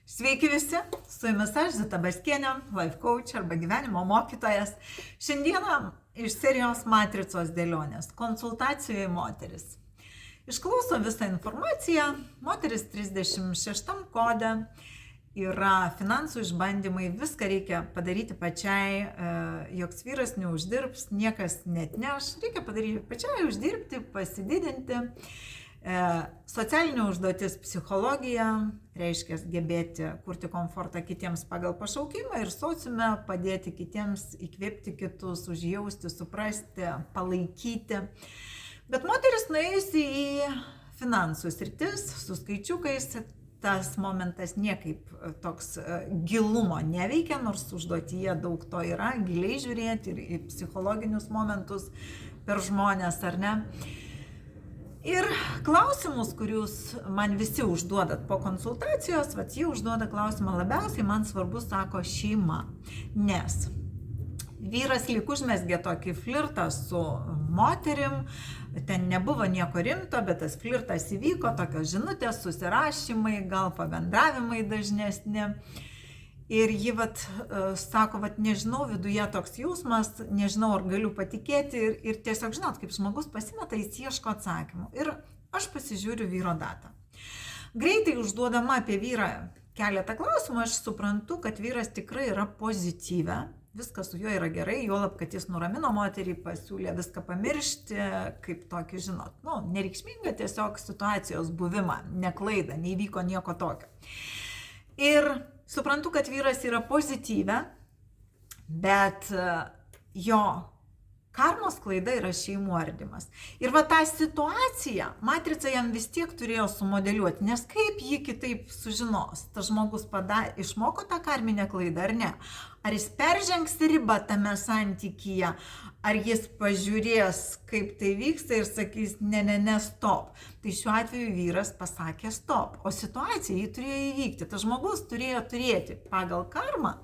Sveiki visi, su jumis aš Zita Baskienė, life coach arba gyvenimo mokytojas. Šiandieną iš serijos Matricos dėlionės – konsultacijų į moteris. Išklauso visą informaciją, moteris 36 kode, yra finansų išbandymai, viską reikia padaryti pačiai, joks vyras neuždirbs, niekas net neš, reikia padaryti pačiai, uždirbti, pasididinti. Socialinė užduotis psichologija, reiškia gebėti kurti komfortą kitiems pagal pašaukimą ir sociume padėti kitiems, įkvėpti kitus, užjausti, suprasti, palaikyti. Bet moteris nuėjusi į finansų sritis su skaičiukais, tas momentas niekaip toks gilumo neveikia, nors užduotyje daug to yra, giliai žiūrėti ir į psichologinius momentus per žmonės, ar ne. Ir klausimus, kurius man visi užduodat po konsultacijos, jie užduoda klausimą labiausiai, man svarbu, sako, šeima. Nes vyras lyg užmesgė tokį flirtą su moterim, ten nebuvo nieko rimto, bet tas flirtas įvyko, tokios žinutės, susirašymai, gal pabendravimai dažnesni. Ir ji sako, nežinau, viduje toks jausmas, nežinau, ar galiu patikėti ir tiesiog, žinot, kaip žmogus pasimeta, jis ieško atsakymų. Ir aš pasižiūriu vyro datą. Greitai užduodama apie vyrą keletą klausimų, aš suprantu, kad vyras tikrai yra pozityvę, viskas su juo yra gerai, juolab, kad jis nuramino moterį, pasiūlė viską pamiršti, kaip tokį, žinot, nereikšmingą tiesiog situacijos buvimą, ne klaidą, neįvyko nieko tokio. Ir suprantu, kad vyras yra pozityvę, bet jo karmos klaida yra šeimų ardymas. Ir tą situaciją matrica jam vis tiek turėjo sumodeliuoti, nes kaip jį kitaip sužinos, tas žmogus išmoko tą karminę klaidą ar ne. Ar jis peržengs ribą tame santykyje, ar jis pažiūrės, kaip tai vyksta ir sakys, ne, stop. Tai šiuo atveju vyras pasakė stop, o situacija jį turėjo įvykti. Tas žmogus turėjo turėti pagal karmą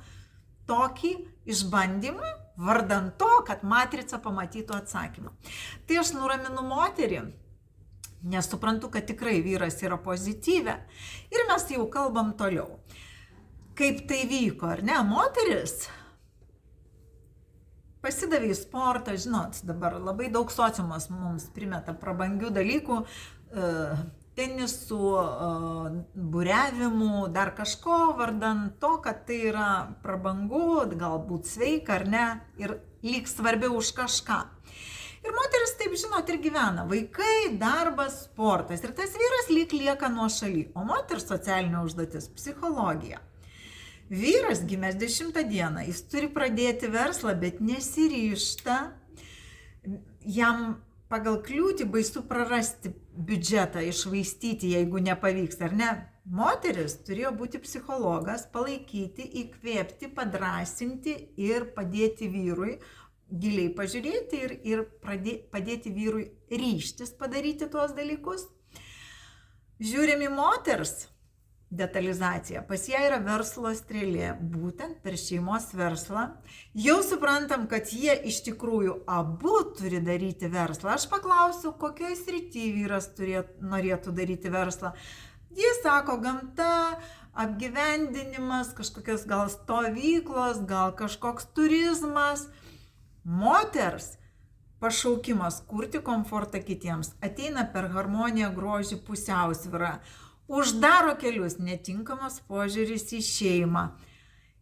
tokį išbandymą, vardan to, kad matrica pamatytų atsakymą. Tai aš nuraminu moterį, nes suprantu, kad tikrai vyras yra pozityvė ir mes jau kalbam toliau. Kaip tai vyko, ar ne? Moteris pasidavė į sportą, žinot, dabar labai daug sociumas mums primeta prabangių dalykų, tenisų, buriavimų, dar kažko, vardan to, kad tai yra prabangu, galbūt sveika ar ne, ir lyg svarbiau už kažką. Ir moteris taip, žinot, ir gyvena. Vaikai, darbas, sportas. Ir tas vyras lyg lieka nuošaly. O moters socialinė užduotis – psichologija. Vyras gimęs 10 dieną, jis turi pradėti verslą, bet nesiryžta. Jam pagal kliūtį baisu prarasti biudžetą, išvaistyti, jeigu nepavyks, ar ne? Moteris turėjo būti psichologas, palaikyti, įkvėpti, padrasinti ir padėti vyrui, giliai pažiūrėti ir padėti vyrui ryžtis padaryti tuos dalykus. Žiūrim į moters detalizacija. Pas ją yra verslo strėlė, būtent per šeimos verslą. Jau suprantam, kad jie iš tikrųjų abu turi daryti verslą. Aš paklausiu, kokioje srityje vyras norėtų daryti verslą. Jis sako, gamta, apgyvendinimas, kažkokios gal stovyklos, gal kažkoks turizmas. Moters pašaukimas kurti komfortą kitiems ateina per harmoniją, grožį, pusiausvyrą. Uždaro kelius, netinkamas požiūris į šeimą.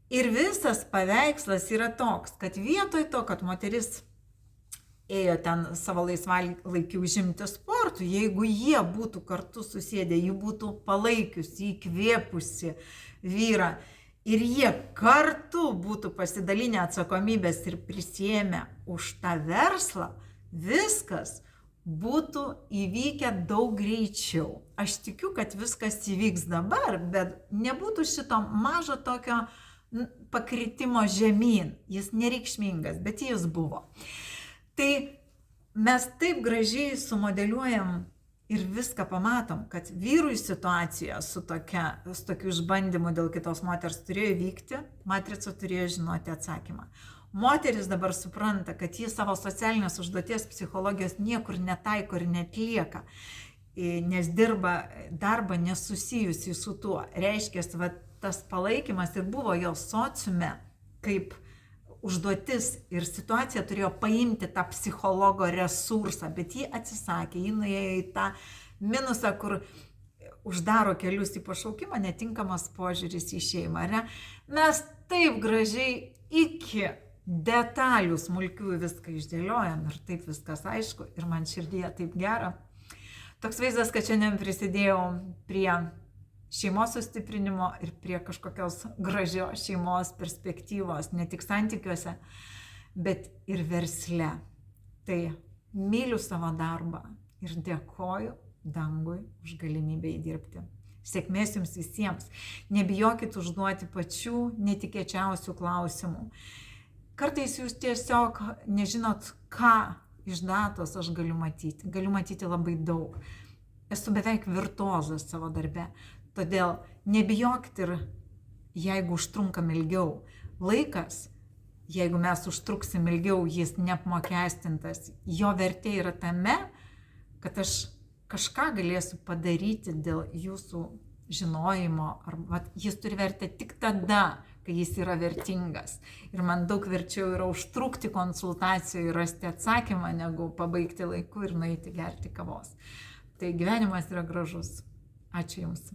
Ir visas paveikslas yra toks, kad vietoj to, kad moteris ėjo ten savo laisvalaikį užimti sportų, jeigu jie būtų kartu susėdę, jį būtų palaikiusi, įkvėpusi vyrą ir jie kartu būtų pasidalinę atsakomybės ir prisiėmę už tą verslą, viskas būtų įvykę daug greičiau. Aš tikiu, kad viskas įvyks dabar, bet nebūtų šito mažo tokio pakritimo žemyn. Jis nereikšmingas, bet jis buvo. Tai mes taip gražiai sumodeliuojam ir viską pamatom, kad vyrui situacija su tokiu išbandymu dėl kitos moters turėjo įvykti, matrica turėjo žinoti atsakymą. Moteris dabar supranta, kad jis savo socialinės užduoties psichologijos niekur netaiko ir netlieka. nes dirba darbą nesusijusi su tuo. Reiškia, va, tas palaikymas ir buvo jos sociume kaip užduotis ir situacija turėjo paimti tą psichologo resursą, bet ji atsisakė, ji nuėjo į tą minusą, kur uždaro kelius į pašaukimą, netinkamas požiūris į šeimą. Ne? Mes taip gražiai iki detalių smulkių viską išdėliojam ir taip viskas aišku ir man širdyje taip gera. Toks vaizdas, kad šiandien prisidėjau prie šeimos sustiprinimo ir prie kažkokios gražios šeimos perspektyvos, ne tik santykiuose, bet ir versle. Tai myliu savo darbą ir dėkoju dangui už galimybę įdirbti. Sėkmės jums visiems. Nebijokit užduoti pačių netikėčiausių klausimų. Kartais jūs tiesiog nežinot, ką iš datos aš galiu matyti. Galiu matyti labai daug. Esu beveik virtuozas savo darbe. Todėl nebijokit ir jeigu užtrunkam ilgiau. Laikas, jeigu mes užtruksim ilgiau, jis neapmokestintas. Jo vertė yra tame, kad aš kažką galėsiu padaryti dėl jūsų žinojimo. Arba jis turi vertę tik tada, kai jis yra vertingas. Ir man daug verčiau yra užtrukti konsultacijoje ir rasti atsakymą, negu pabaigti laiku ir nueiti gerti kavos. Tai gyvenimas yra gražus. Ačiū Jums.